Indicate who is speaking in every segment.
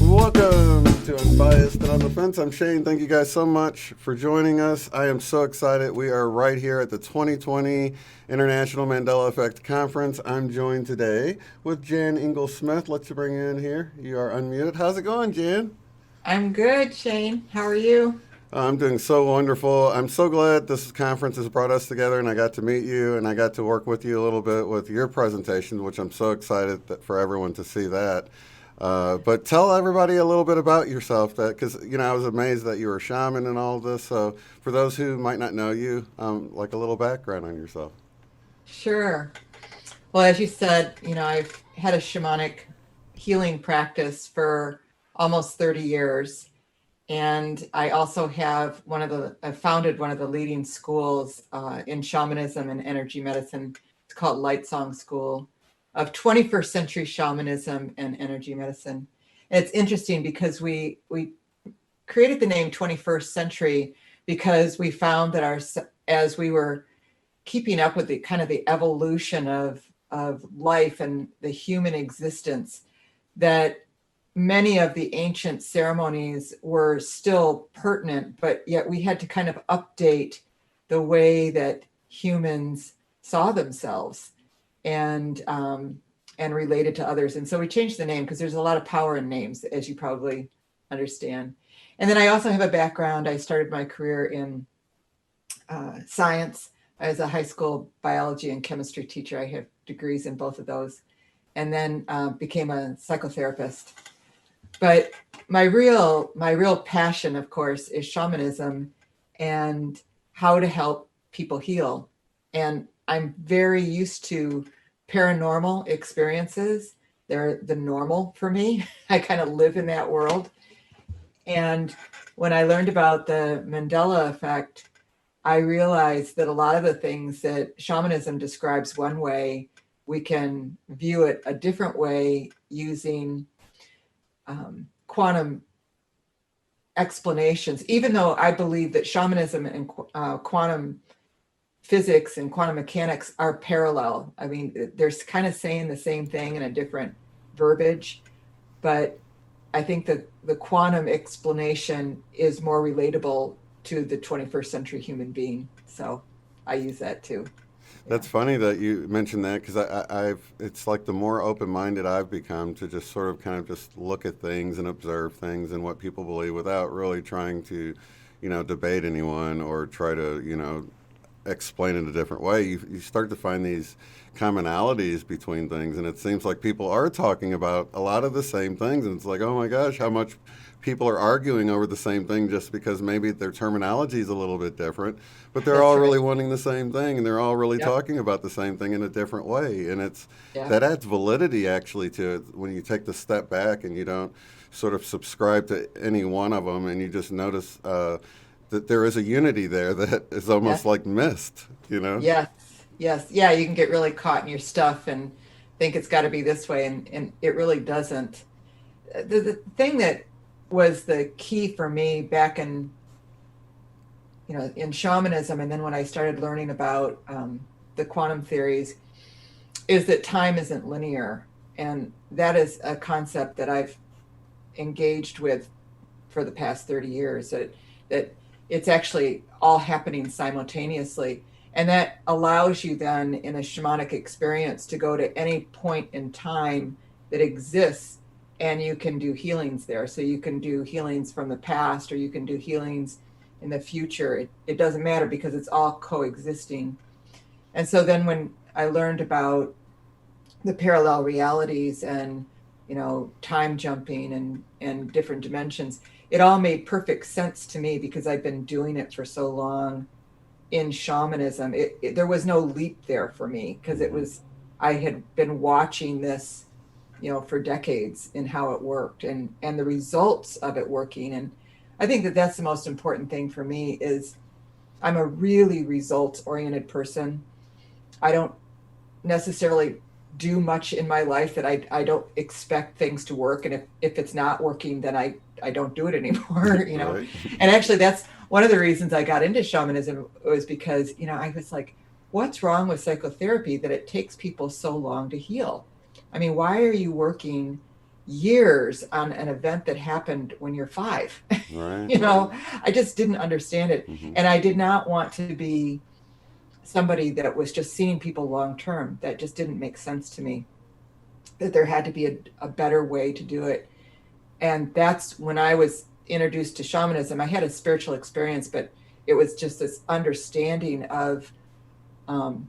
Speaker 1: Welcome to Unbiased and on the Fence. I'm Shane. Thank you guys so much for joining us. I am so excited. We are right here at the 2020 International Mandela Effect Conference. I'm joined today with Jan Engels-Smith. Let's bring you in here. You are unmuted. How's it going, Jan?
Speaker 2: I'm good, Shane. How are you?
Speaker 1: I'm doing so wonderful. I'm so glad this conference has brought us together and I got to meet you and I got to work with you a little bit with your presentation, which I'm so excited for everyone to see that. But tell everybody a little bit about yourself, that because I was amazed that you were a shaman and all of this. So for those who might not know you, like a little background on yourself.
Speaker 2: Sure. Well, as you said, I've had a shamanic healing practice for almost 30 years. And I also I founded one of the leading schools in shamanism and energy medicine. It's called Light Song School of 21st Century Shamanism and Energy Medicine. And it's interesting because we created the name 21st Century because we found that as we were keeping up with the kind of the evolution of life and the human existence, that many of the ancient ceremonies were still pertinent, but yet we had to kind of update the way that humans saw themselves and related to others. And so we changed the name because there's a lot of power in names, as you probably understand. And then I also have a background. I started my career in science. I was a high school biology and chemistry teacher. I have degrees in both of those, and then became a psychotherapist. But my real passion, of course, is shamanism and how to help people heal. And I'm very used to paranormal experiences. They're the normal for me. I kind of live in that world. And when I learned about the Mandela effect, I realized that a lot of the things that shamanism describes one way, we can view it a different way using quantum explanations, even though I believe that shamanism and quantum physics and quantum mechanics are parallel. I mean, they're kind of saying the same thing in a different verbiage, but I think that the quantum explanation is more relatable to the 21st century human being. So I use that too. Yeah.
Speaker 1: That's funny that you mentioned that because I've it's like the more open-minded I've become to just sort of kind of just look at things and observe things and what people believe without really trying to, debate anyone or try to, explain it a different way. You start to find these commonalities between things, and it seems like people are talking about a lot of the same things, and it's like, oh my gosh, how much people are arguing over the same thing just because maybe their terminology is a little bit different, but they're
Speaker 2: That's
Speaker 1: all
Speaker 2: right.
Speaker 1: really wanting the same thing, and they're all really
Speaker 2: Yep.
Speaker 1: talking about the same thing in a different way, and
Speaker 2: Yeah.
Speaker 1: that adds validity actually to it when you take the step back and you don't sort of subscribe to any one of them, and you just notice that there is a unity there that is
Speaker 2: Yeah.
Speaker 1: almost like mist.
Speaker 2: Yes. Yes. Yeah. You can get really caught in your stuff and think it's got to be this way, and it really doesn't. The thing that was the key for me back in shamanism, and then when I started learning about the quantum theories, is that time isn't linear, and that is a concept that I've engaged with for the past 30 years. That it's actually all happening simultaneously, and that allows you then in a shamanic experience to go to any point in time that exists, and you can do healings there. So you can do healings from the past, or you can do healings in the future. It doesn't matter because it's all coexisting. And so then when I learned about the parallel realities and time jumping and different dimensions, it all made perfect sense to me because I've been doing it for so long in shamanism. There was no leap there for me because I had been watching this for decades in how it worked and the results of it working. And I think that that's the most important thing for me is I'm a really results oriented person. I don't necessarily do much in my life that I don't expect things to work. And if it's not working, then I don't do it anymore,
Speaker 1: Right.
Speaker 2: And actually that's one of the reasons I got into shamanism was because, I was like, what's wrong with psychotherapy that it takes people so long to heal? I mean, why are you working years on an event that happened when you're 5?
Speaker 1: Right.
Speaker 2: You know, I just didn't understand it.
Speaker 1: Hmm.
Speaker 2: And I did not want to be somebody that was just seeing people long term. That just didn't make sense to me, that there had to be a better way to do it. And that's when I was introduced to shamanism. I had a spiritual experience, but it was just this understanding of um,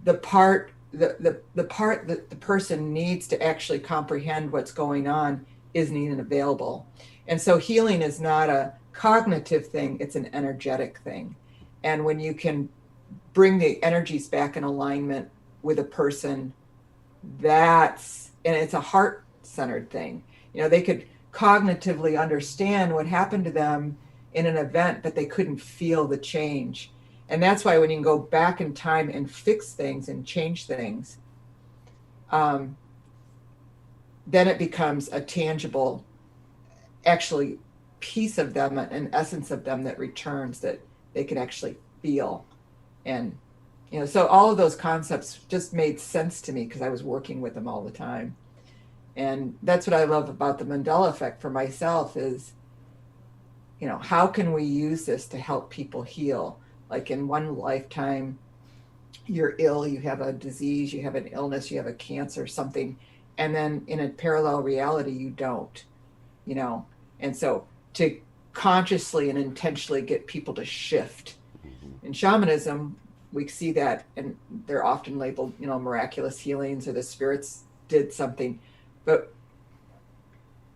Speaker 2: the part that the person needs to actually comprehend what's going on isn't even available. And so healing is not a cognitive thing, it's an energetic thing. And when you can bring the energies back in alignment with a person, and it's a heart centered thing. You know, they could cognitively understand what happened to them in an event, but they couldn't feel the change. And that's why when you can go back in time and fix things and change things, um, then it becomes a tangible, actually, piece of them, an essence of them that returns, that they can actually feel. And, you know, so all of those concepts just made sense to me because I was working with them all the time. And that's what I love about the Mandela effect for myself is, you know, how can we use this to help people heal? Like in one lifetime, you're ill, you have a disease, you have an illness, you have a cancer, something, and then in a parallel reality, you don't, you know? And so to consciously and intentionally get people to shift.
Speaker 1: Hmm.
Speaker 2: In shamanism, we see that, and they're often labeled, you know, miraculous healings or the spirits did something. But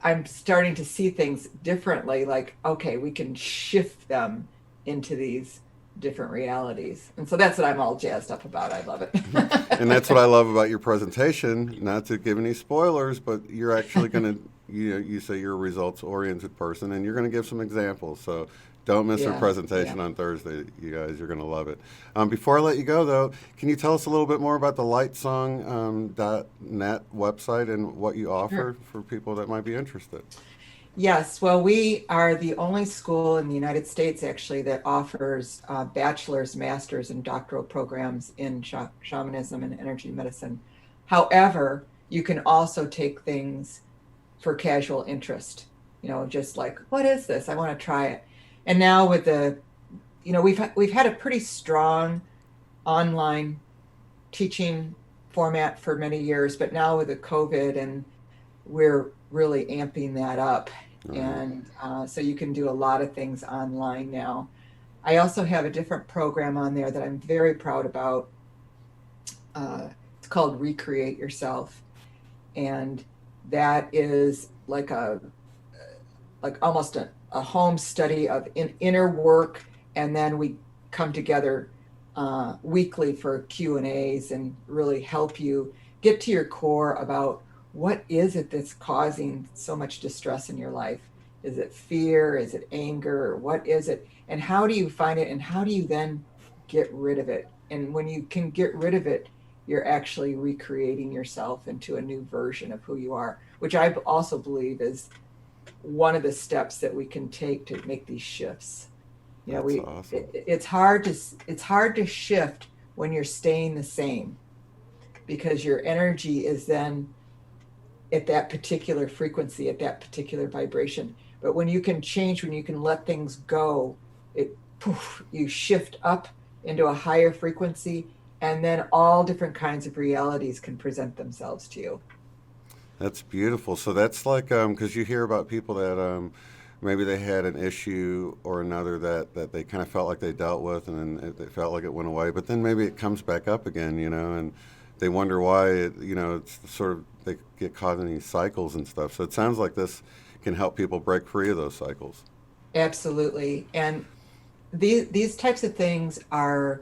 Speaker 2: I'm starting to see things differently, like, okay, we can shift them into these different realities. And so that's what I'm all jazzed up about. I love
Speaker 1: And that's what I
Speaker 2: it.
Speaker 1: love about your presentation. Not to give any spoilers, but you're actually going to, you say you're a results oriented person, and you're going to give some examples. So don't miss our
Speaker 2: Yeah, yeah.
Speaker 1: presentation on Thursday, you guys. You're going to love it. Before I let you go, though, can you tell us a little bit more about the lightsong.net website and what you
Speaker 2: Sure.
Speaker 1: offer for people that might be interested?
Speaker 2: Yes, well, we are the only school in the United States actually that offers bachelor's, master's, and doctoral programs in shamanism and energy medicine. However, you can also take things for casual interest, you know, just like, what is this? I want to try it. And now with the, you know, we've had a pretty strong online teaching format for many years, but now with the COVID, and we're really amping that up.
Speaker 1: Right.
Speaker 2: And so you can do a lot of things online now. I also have a different program on there that I'm very proud about. It's called Recreate Yourself. And that is like almost a home study of inner work. And then we come together weekly for Q&As and really help you get to your core about what is it that's causing so much distress in your life. Is it fear? Is it anger? What is it? And how do you find it? And how do you then get rid of it? And when you can get rid of it, you're actually recreating yourself into a new version of who you are, which I also believe is one of the steps that we can take to make these shifts. You know,
Speaker 1: That's awesome.
Speaker 2: it's hard to shift when you're staying the same, because your energy is then at that particular frequency, at that particular vibration. But when you can change, when you can let things go, it poof, you shift up into a higher frequency, and then all different kinds of realities can present themselves to you.
Speaker 1: That's beautiful. So that's like, because you hear about people that maybe they had an issue or another that they kind of felt like they dealt with, and then they felt like it went away, but then maybe it comes back up again, and they wonder why it's sort of, they get caught in these cycles and stuff. So it sounds like this can help people break free of those cycles.
Speaker 2: Absolutely. And these types of things are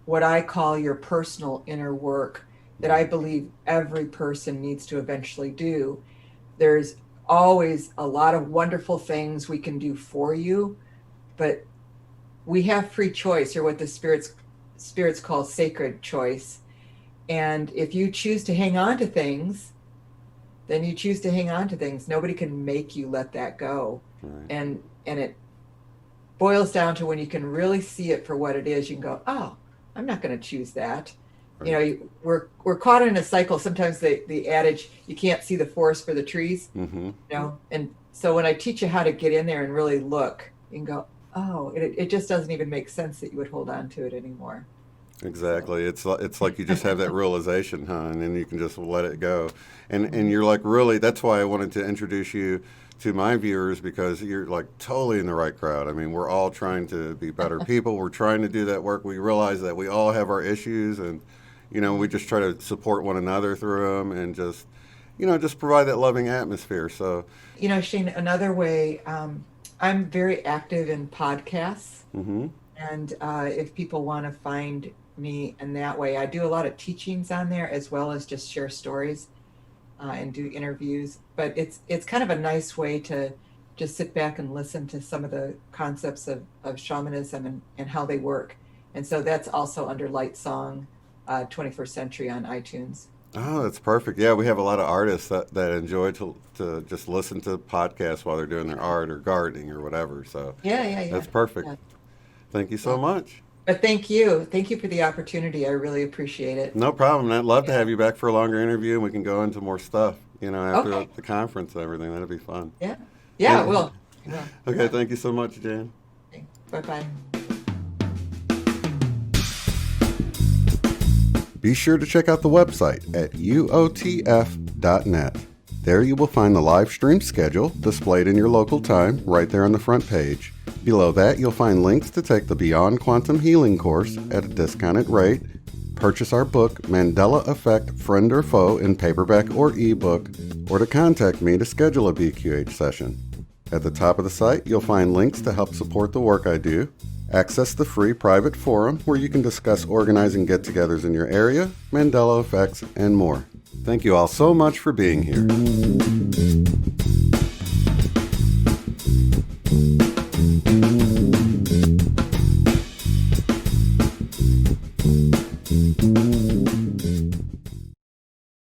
Speaker 2: what I call your personal inner work that I
Speaker 1: Mm-hmm.
Speaker 2: believe every person needs to eventually do. There's always a lot of wonderful things we can do for you, but we have free choice, or what the spirits call sacred choice. And if you choose to hang on to things, then you choose to hang on to things. Nobody can make you let that go.
Speaker 1: Right.
Speaker 2: And it boils down to when you can really see it for what it is, you can go, oh, I'm not going to choose that. You know, we're caught in a cycle. Sometimes the adage, you can't see the forest for the trees,
Speaker 1: Mm-hmm.
Speaker 2: you know? And so when I teach you how to get in there and really look, you can go, oh, it just doesn't even make sense that you would hold on to it anymore.
Speaker 1: Exactly. It's like you just have that realization, huh? And then you can just let it go. And you're like really. That's why I wanted to introduce you to my viewers, because you're like totally in the right crowd. I mean, we're all trying to be better people. We're trying to do that work. We realize that we all have our issues, and we just try to support one another through them, and just just provide that loving atmosphere. So,
Speaker 2: Shane, another way, I'm very active in podcasts.
Speaker 1: mm-hmm.
Speaker 2: And if people want to find me in that way, I do a lot of teachings on there as well as just share stories and do interviews. But it's kind of a nice way to just sit back and listen to some of the concepts of shamanism and how they work. And so that's also under Light Song 21st Century on iTunes.
Speaker 1: Oh, that's perfect. Yeah, we have a lot of artists that enjoy to just listen to podcasts while they're doing their art or gardening or whatever. So
Speaker 2: Yeah.
Speaker 1: that's perfect.
Speaker 2: Yeah.
Speaker 1: Thank you so much.
Speaker 2: But thank you. Thank you for the opportunity. I really appreciate it.
Speaker 1: No problem. I'd love to have you back for a longer interview, and we can go into more stuff, after
Speaker 2: Okay.
Speaker 1: the conference and everything. That'd be fun.
Speaker 2: Yeah,
Speaker 1: Yeah.
Speaker 2: it will.
Speaker 1: Okay, thank you so much, Jan.
Speaker 2: Bye-bye.
Speaker 1: Be sure to check out the website at uotf.net. There you will find the live stream schedule displayed in your local time right there on the front page. Below that, you'll find links to take the Beyond Quantum Healing course at a discounted rate, purchase our book, Mandela Effect, Friend or Foe, in paperback or ebook, or to contact me to schedule a BQH session. At the top of the site, you'll find links to help support the work I do, access the free private forum where you can discuss organizing get-togethers in your area, Mandela effects, and more. Thank you all so much for being here.